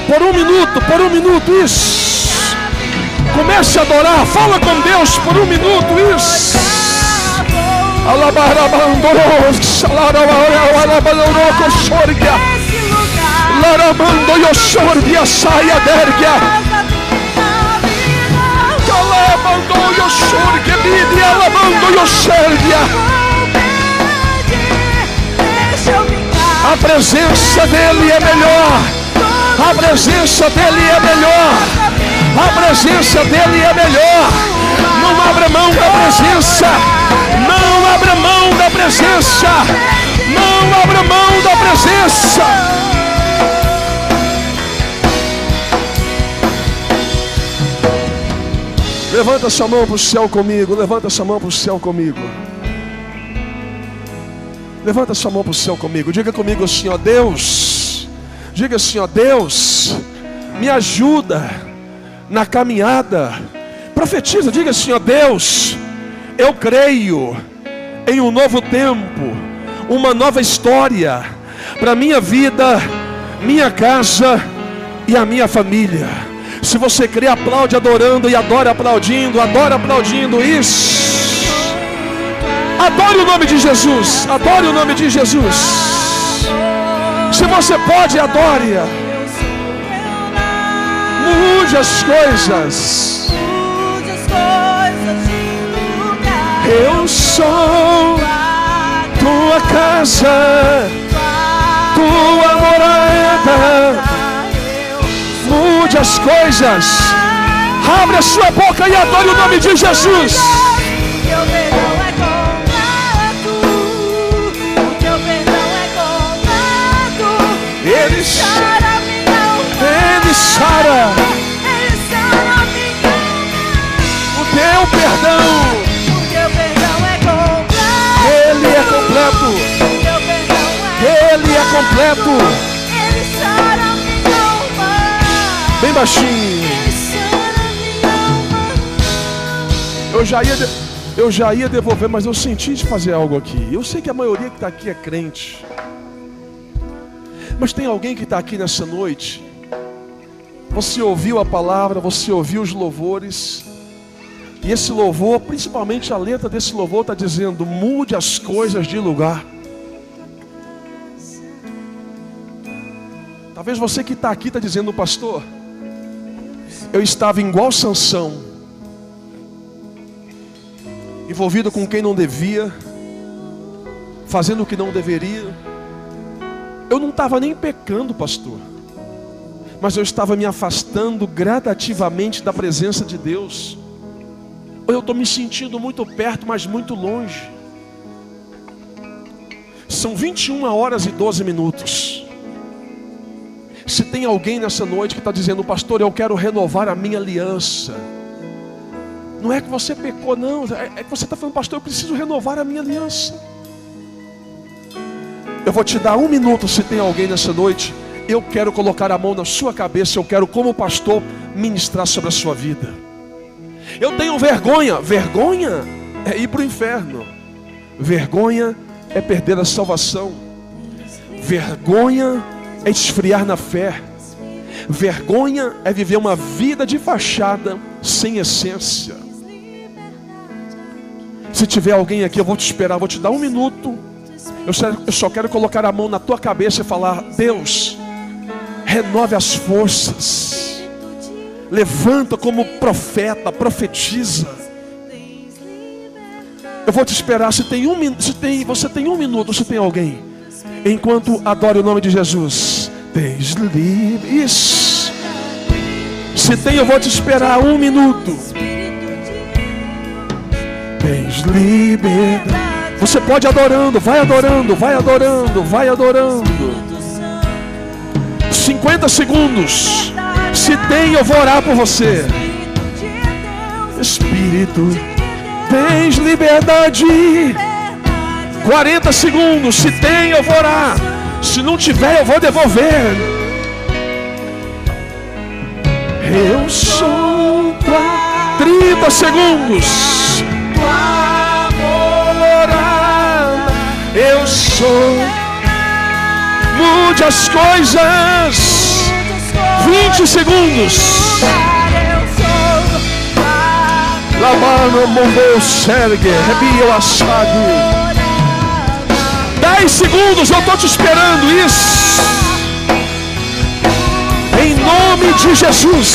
Por um minuto, isso. Comece a adorar, fala com Deus por um minuto, isso. A presença dele é melhor. A presença dele é melhor. A presença dele é melhor. Não abra mão da presença. Não abra mão da presença. Não abra mão da presença. Levanta sua mão para o céu comigo. Levanta sua mão para o céu comigo. Levanta sua mão para o céu comigo. Diga comigo assim, ó Deus. Diga assim, ó Deus, me ajuda na caminhada. Profetiza, diga assim, ó Deus, eu creio em um novo tempo, uma nova história para minha vida, minha casa e a minha família. Se você crê, aplaude adorando e adora aplaudindo, adora aplaudindo. Isso. Adore o nome de Jesus. Adore o nome de Jesus. Se você pode, adore. Mude as coisas. Eu sou tua casa, tua morada. Mude as coisas. Abre a sua boca e adore o nome de Jesus. Ele sara minha alma. Ele sara. Ele sara minha alma. O teu perdão. O teu perdão é completo. Ele é completo. O teu perdão é Ele é completo. Ele sara minha alma. Bem baixinho. Ele sara minha alma. Eu já ia devolver, mas eu senti de fazer algo aqui. Eu sei que a maioria que está aqui é crente. Mas tem alguém que está aqui nessa noite. Você ouviu a palavra, você ouviu os louvores. E esse louvor, principalmente a letra desse louvor, está dizendo: mude as coisas de lugar. Talvez você que está aqui está dizendo: pastor, eu estava igual Sansão, envolvido com quem não devia, fazendo o que não deveria. Eu não estava nem pecando, pastor, mas eu estava me afastando gradativamente da presença de Deus. Eu estou me sentindo muito perto, mas muito longe. São 21 horas e 12 minutos. Se tem alguém nessa noite que está dizendo: pastor, eu quero renovar a minha aliança. Não é que você pecou, não. É que você está falando: pastor, eu preciso renovar a minha aliança. Eu vou te dar 1 minuto. Se tem alguém nessa noite, eu quero colocar a mão na sua cabeça. Eu quero, como pastor, ministrar sobre a sua vida. Eu tenho vergonha. Vergonha é ir para o inferno. Vergonha é perder a salvação. Vergonha é esfriar na fé. Vergonha é viver uma vida de fachada sem essência. Se tiver alguém aqui, eu vou te esperar. Vou te dar 1 minuto. Eu só quero colocar a mão na tua cabeça e falar: Deus, renove as forças. Levanta como profeta, profetiza. Eu vou te esperar. Você tem 1 minuto. Se tem alguém, enquanto adore o nome de Jesus, tens livre. Isso. Se tem, eu vou te esperar 1 minuto. Tens liberdade. Você pode ir adorando, vai adorando, vai adorando, vai adorando. 50 segundos. Se tem, eu vou orar por você. Espírito, tens liberdade. 40 segundos. Se tem, eu vou orar. Se não tiver, eu vou devolver. Eu sou tua. 30 segundos. Eu sou. Mude as coisas. 20 segundos. Lavando Mondou Sergue, Rebio Assado. 10 segundos, eu estou te esperando. Isso. Em nome de Jesus.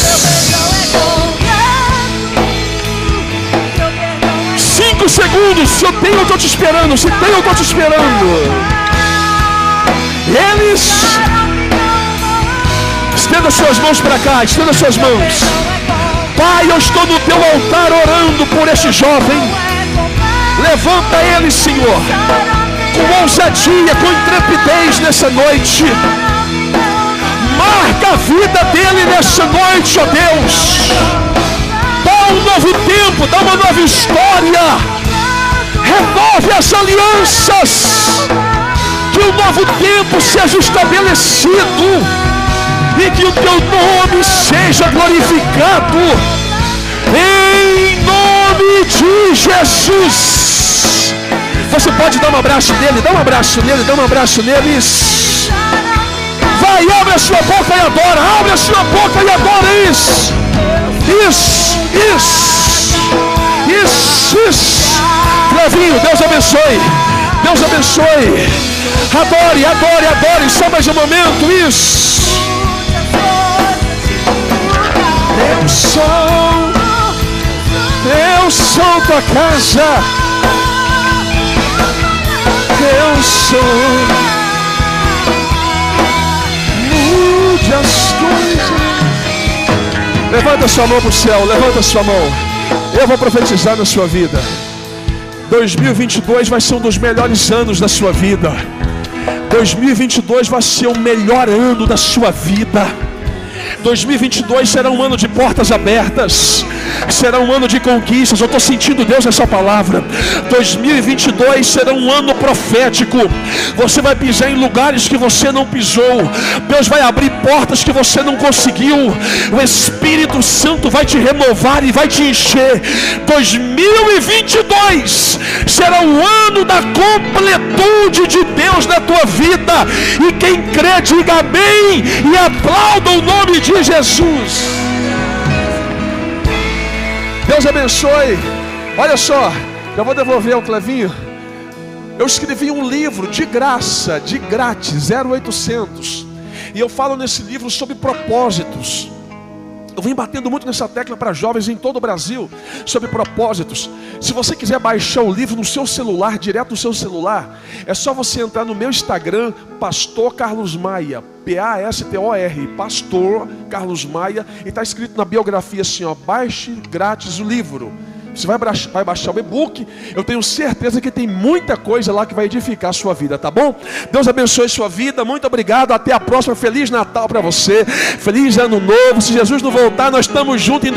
5 5 segundos. Se tem, eu estou te esperando. Se tem, eu estou te esperando. Eles... Estenda suas mãos para cá. Estenda suas mãos. Pai, eu estou no teu altar orando por este jovem. Levanta ele, Senhor, com ousadia, com intrepidez nessa noite. Marca a vida dele nessa noite, ó Deus. Dá um novo tempo, dá uma nova história. Renove as alianças. Que um novo tempo seja estabelecido. E que o teu nome seja glorificado. Em nome de Jesus. Você pode dar um abraço nele, dá um abraço nele, dá um abraço neles. Vai, abre a sua boca e adora. Abre a sua boca e adora. Isso. Flavinho, Deus abençoe. Deus abençoe. Adore, adore, adore. Só mais um momento. Isso. Eu sou tua casa. Eu sou. Mude as coisas. Levanta sua mão para o céu. Levanta sua mão. Eu vou profetizar na sua vida. 2022 vai ser um dos melhores anos da sua vida. 2022 vai ser o melhor ano da sua vida. 2022 será um ano de portas abertas. Será um ano de conquistas. Eu estou sentindo Deus nessa palavra. 2022 será um ano profético. Você vai pisar em lugares que você não pisou. Deus vai abrir portas que você não conseguiu. O Espírito Santo vai te renovar e vai te encher. 2022 será o ano da completude de Deus na tua vida. E quem crê, diga amém e aplauda o nome de Jesus. Deus abençoe. Olha só, eu vou devolver ao Clevinho. Eu escrevi um livro de graça, de grátis, 0800. E eu falo nesse livro sobre propósitos. Eu venho batendo muito nessa tecla para jovens em todo o Brasil, sobre propósitos. Se você quiser baixar o livro no seu celular, direto no seu celular, é só você entrar no meu Instagram, Pastor Carlos Maia, P-A-S-T-O-R, Pastor Carlos Maia, e está escrito na biografia assim, ó, baixe grátis o livro. Você vai baixar o e-book. Eu tenho certeza que tem muita coisa lá que vai edificar a sua vida, tá bom? Deus abençoe a sua vida, muito obrigado, até a próxima. Feliz Natal para você, feliz Ano Novo. Se Jesus não voltar, nós estamos juntos em